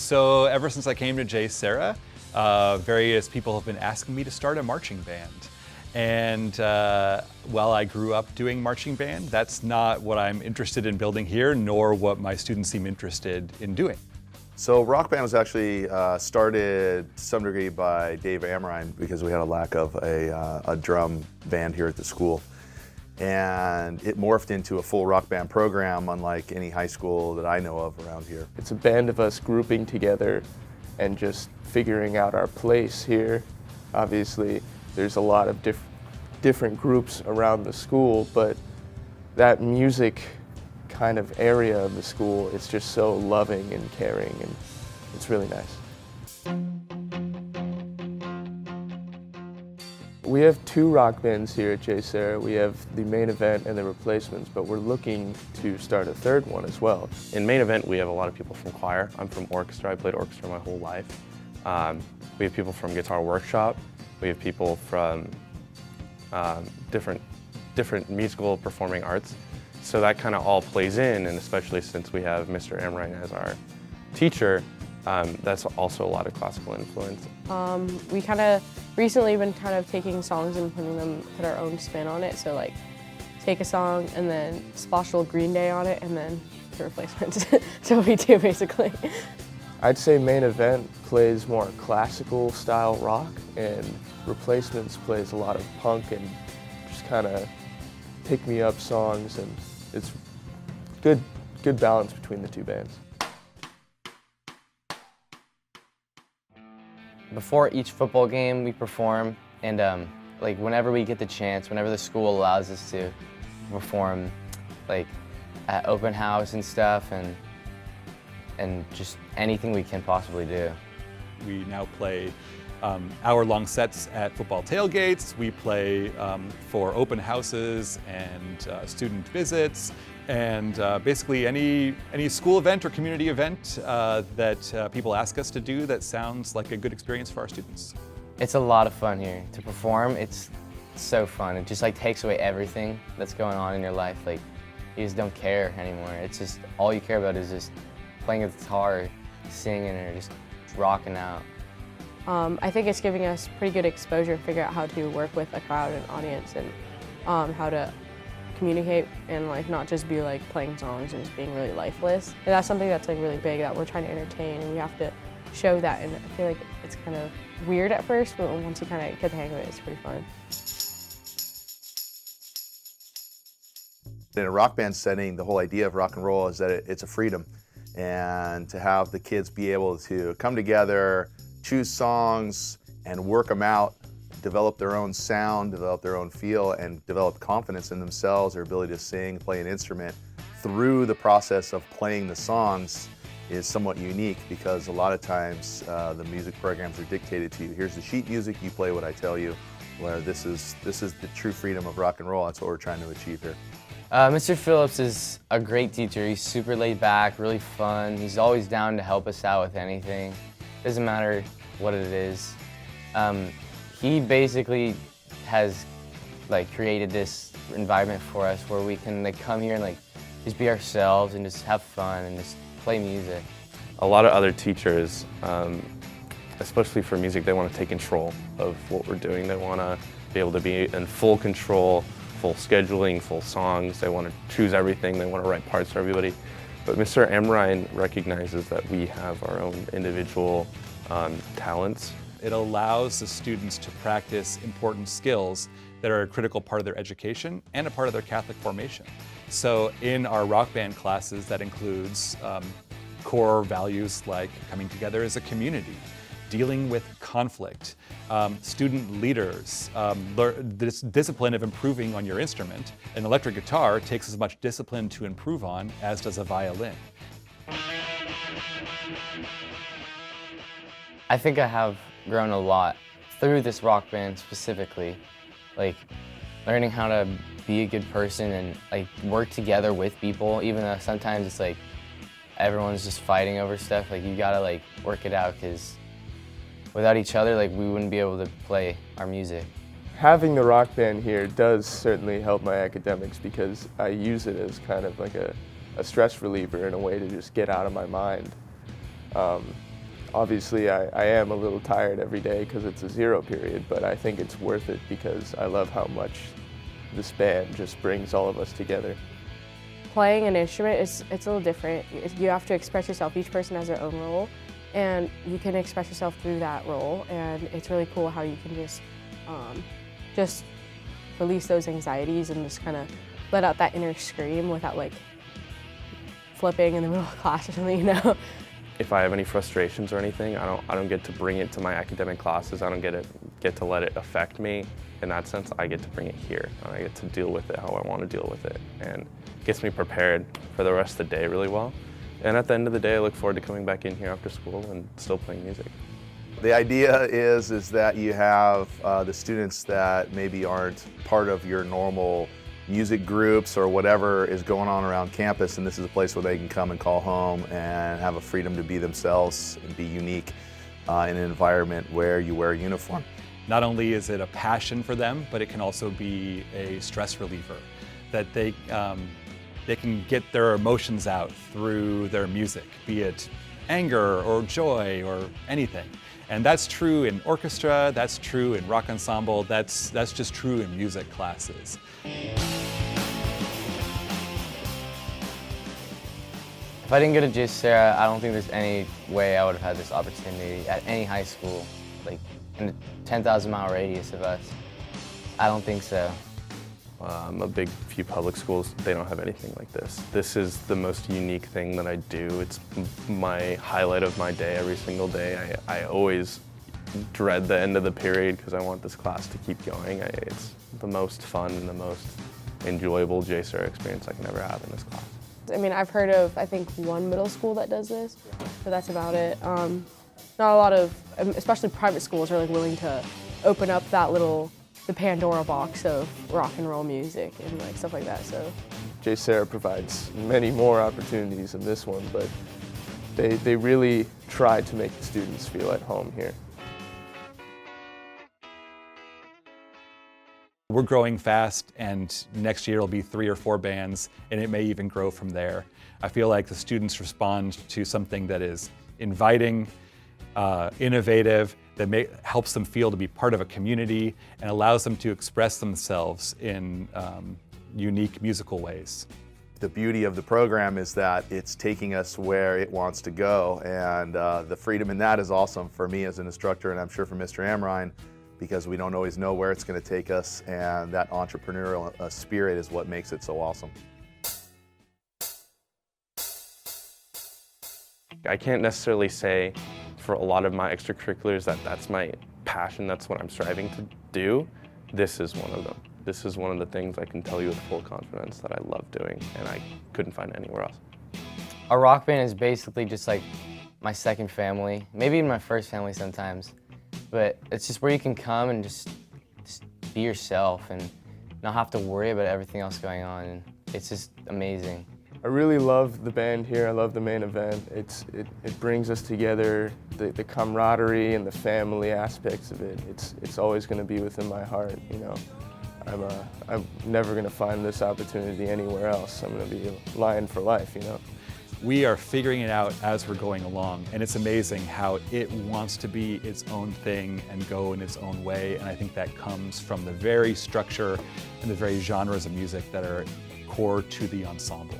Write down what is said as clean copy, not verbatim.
So ever since I came to JSerra, various people have been asking me to start a marching band. And while I grew up doing marching band, that's not what I'm interested in building here, nor what my students seem interested in doing. So Rock Band was actually started to some degree by Dave Amrine because we had a lack of a drum band here at the school. And it morphed into a full rock band program, unlike any high school that I know of around here. It's a band of us grouping together and just figuring out our place here. Obviously, there's a lot of different groups around the school, but that music kind of area of the school is just so loving and caring, and it's really nice. We have two rock bands here at JSerra. We have the Main Event and the Replacements, but we're looking to start a third one as well. In Main Event, we have a lot of people from choir. I'm from orchestra. I played orchestra my whole life. We have people from Guitar Workshop. We have people from different musical performing arts. So that kind of all plays in, and especially since we have Mr. Amrine as our teacher, that's also a lot of classical influence. We kind of recently been kind of taking songs and put our own spin on it. So like take a song and then splash a little Green Day on it and then the Replacements. So we do basically. I'd say Main Event plays more classical style rock, and Replacements plays a lot of punk and just kind of pick me up songs, and it's good balance between the two bands. Before each football game, we perform, and like whenever we get the chance, whenever the school allows us to perform, like at open house and stuff, and just anything we can possibly do. We now play hour-long sets at football tailgates. We play for open houses and student visits, and basically any school event or community event that people ask us to do that sounds like a good experience for our students. It's a lot of fun here. To perform, it's so fun. It just like takes away everything that's going on in your life. Like you just don't care anymore. It's just all you care about is just playing a guitar, singing, or just rocking out. I think it's giving us pretty good exposure to figure out how to work with a crowd and audience, and how to communicate and like not just be like playing songs and just being really lifeless. And that's something that's like really big that we're trying to entertain, and we have to show that. And I feel like it's kind of weird at first, but once you kind of get the hang of it, it's pretty fun. In a rock band setting, the whole idea of rock and roll is that it's a freedom, and to have the kids be able to come together, choose songs and work them out, develop their own sound, develop their own feel, and develop confidence in themselves, their ability to sing, play an instrument through the process of playing the songs is somewhat unique, because a lot of times the music programs are dictated to you. Here's the sheet music, you play what I tell you, where this is the true freedom of rock and roll. That's what we're trying to achieve here. Mr. Phillips is a great teacher. He's super laid back, really fun. He's always down to help us out with anything. Doesn't matter what it is. He basically has like created this environment for us where we can like come here and like just be ourselves and just have fun and just play music. A lot of other teachers, especially for music, they want to take control of what we're doing. They want to be able to be in full control, full scheduling, full songs. They want to choose everything. They want to write parts for everybody. But Mr. Amrine recognizes that we have our own individual talents. It allows the students to practice important skills that are a critical part of their education and a part of their Catholic formation. So in our rock band classes, that includes core values like coming together as a community, dealing with conflict, student leaders, this discipline of improving on your instrument. An electric guitar takes as much discipline to improve on as does a violin. I think I have grown a lot through this rock band specifically, like learning how to be a good person and like work together with people, even though sometimes it's like everyone's just fighting over stuff. Like you gotta like work it out, because without each other, like we wouldn't be able to play our music. Having the rock band here does certainly help my academics, because I use it as kind of like a stress reliever in a way to just get out of my mind. Obviously, I am a little tired every day because it's a 0 period, but I think it's worth it because I love how much this band just brings all of us together. Playing an instrument, it's a little different. You have to express yourself. Each person has their own role, and you can express yourself through that role, and it's really cool how you can just release those anxieties and just kind of let out that inner scream without like flipping in the middle of class or something, you know? If I have any frustrations or anything, I don't get to bring it to my academic classes. I don't get to let it affect me. In that sense, I get to bring it here, and I get to deal with it how I want to deal with it, and it gets me prepared for the rest of the day really well. And at the end of the day, I look forward to coming back in here after school and still playing music. The idea is that you have the students that maybe aren't part of your normal music groups or whatever is going on around campus, and this is a place where they can come and call home and have a freedom to be themselves and be unique in an environment where you wear a uniform. Not only is it a passion for them, but it can also be a stress reliever, that they can get their emotions out through their music, be it anger or joy or anything. And that's true in orchestra, that's true in rock ensemble, that's just true in music classes. If I didn't go to JSerra, I don't think there's any way I would have had this opportunity at any high school, like in a 10,000-mile radius of us. I don't think so. A big few public schools, they don't have anything like this. This is the most unique thing that I do. It's my highlight of my day every single day. I always dread the end of the period because I want this class to keep going. It's the most fun and the most enjoyable JSerra experience I can ever have in this class. I mean, I've heard of, I think, one middle school that does this, but that's about it. Not a lot of, especially private schools, are like willing to open up that the Pandora box of rock and roll music and like stuff like that. So JSerra provides many more opportunities than this one, but they really try to make the students feel at home here. We're growing fast, and next year it'll be 3 or 4 bands, and it may even grow from there. I feel like the students respond to something that is inviting, innovative, that helps them feel to be part of a community and allows them to express themselves in unique musical ways. The beauty of the program is that it's taking us where it wants to go, and the freedom in that is awesome for me as an instructor, and I'm sure for Mr. Amrine, because we don't always know where it's going to take us, and that entrepreneurial spirit is what makes it so awesome. I can't necessarily say for a lot of my extracurriculars that's my passion, that's what I'm striving to do. This is one of them. This is one of the things I can tell you with full confidence that I love doing, and I couldn't find anywhere else. Our rock band is basically just like my second family, maybe even my first family sometimes. But it's just where you can come and just be yourself and not have to worry about everything else going on. And it's just amazing. I really love the band here. I love the main event. It brings us together, the camaraderie and the family aspects of it. It's always going to be within my heart. You know, I'm never going to find this opportunity anywhere else. I'm going to be a Lion for life. You know. We are figuring it out as we're going along, and it's amazing how it wants to be its own thing and go in its own way, and I think that comes from the very structure and the very genres of music that are core to the ensemble.